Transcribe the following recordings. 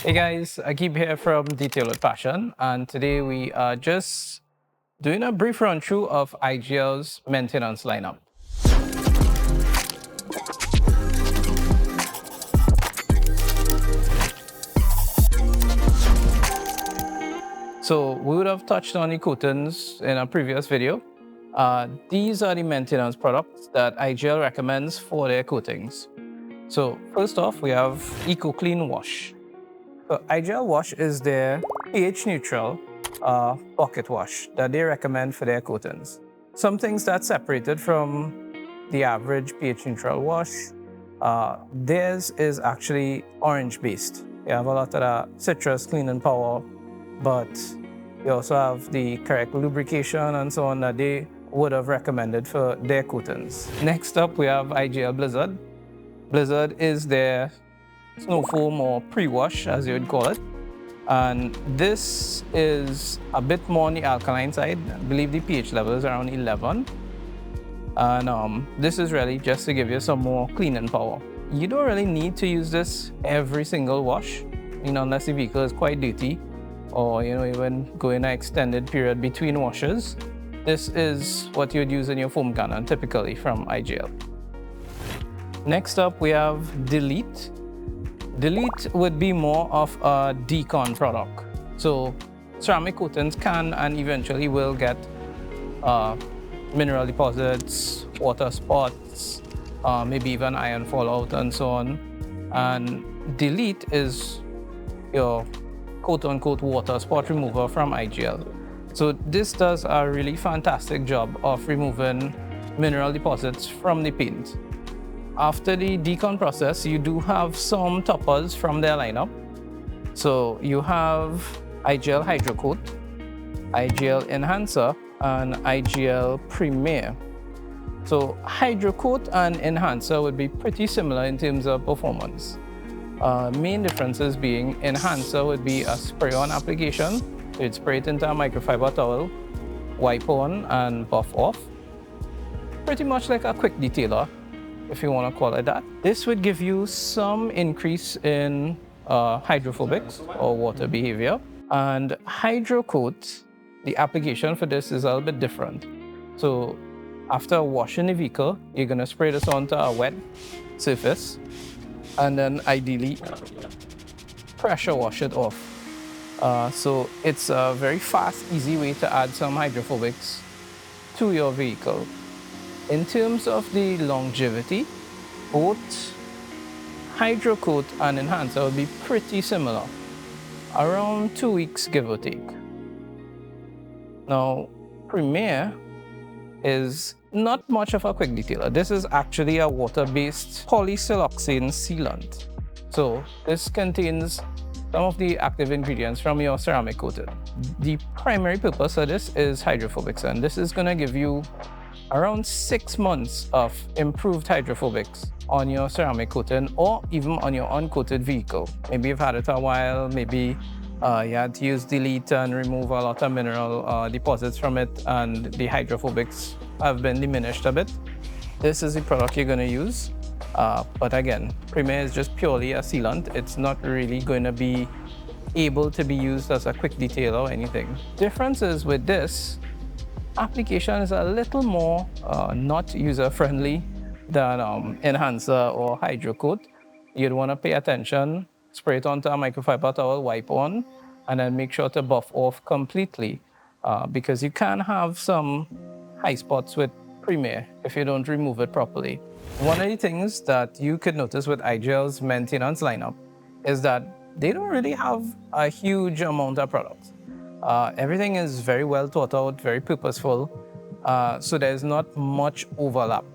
Hey guys, Akib here from Detail with Passion, and today we are just doing a brief run through of IGL's maintenance lineup. So we would have touched on the coatings in a previous video. These are the maintenance products that IGL recommends for their coatings. So first off, we have EcoClean Wash. So IGL Wash is their pH neutral pocket wash that they recommend for their coatings. Some things that's separated from the average pH neutral wash, theirs is actually orange based. You have a lot of that citrus cleaning power, but you also have the correct lubrication and so on that they would have recommended for their coatings. Next up, we have IGL Blizzard. Blizzard is their snow foam or pre-wash, as you would call it. And this is a bit more on the alkaline side. I believe the pH level is around 11. And this is really just to give you some more cleaning power. You don't really need to use this every single wash, unless the vehicle is quite dirty or even going an extended period between washes. This is what you'd use in your foam cannon typically from IGL. Next up, we have Delete. Delete would be more of a decon product. So ceramic coatings can and eventually will get mineral deposits, water spots, maybe even iron fallout and so on. And Delete is your quote-unquote water spot remover from IGL. So this does a really fantastic job of removing mineral deposits from the paint. After the decon process, you do have some toppers from their lineup. So you have IGL Hydrocoat, IGL Enhancer, and IGL Premier. So Hydrocoat and Enhancer would be pretty similar in terms of performance. Main differences being Enhancer would be a spray-on application. So you'd spray it into a microfiber towel, wipe on and buff off. Pretty much like a quick detailer, if you want to call it that. This would give you some increase in hydrophobics or water behavior. And Hydrocoat, the application for this is a little bit different. So after washing the vehicle, you're going to spray this onto a wet surface and then ideally pressure wash it off. So it's a very fast, easy way to add some hydrophobics to your vehicle. In terms of the longevity, both Hydrocoat and Enhancer will be pretty similar, around 2 weeks give or take. Now, Premier is not much of a quick detailer. This is actually a water-based polysiloxane sealant. So this contains some of the active ingredients from your ceramic coating. The primary purpose of this is hydrophobics, and this is going to give you around 6 months of improved hydrophobics on your ceramic coating or even on your uncoated vehicle. Maybe you've had it a while, maybe you had to use Delete and remove a lot of mineral deposits from it and the hydrophobics have been diminished a bit. This is the product you're going to use. But again, Premier is just purely a sealant. It's not really going to be able to be used as a quick detail or anything. Difference is with this, application is a little more not user-friendly than Enhancer or Hydrocoat. You'd want to pay attention, spray it onto a microfiber towel, wipe on, and then make sure to buff off completely because you can have some high spots with Premier if you don't remove it properly. One of the things that you could notice with IGL's maintenance lineup is that they don't really have a huge amount of products. Everything is very well thought out, very purposeful, so there's not much overlap.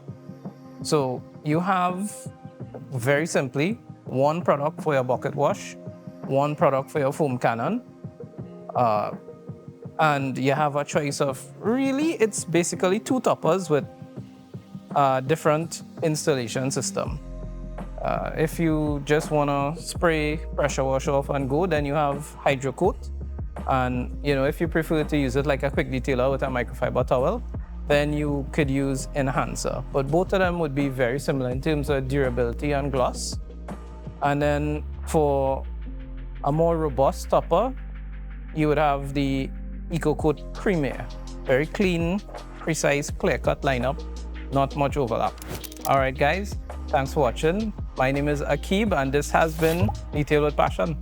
So you have, very simply, one product for your bucket wash, one product for your foam cannon, and you have a choice of, really, it's basically 2 toppers with a different installation system. If you just want to spray, pressure wash off and go, then you have Hydrocoat. And if you prefer to use it like a quick detailer with a microfiber towel, then you could use Enhancer. But both of them would be very similar in terms of durability and gloss. And then for a more robust topper, you would have the EcoCoat Premier. Very clean, precise, clear-cut lineup, not much overlap. All right, guys, thanks for watching. My name is Akib, and this has been Detail with Passion.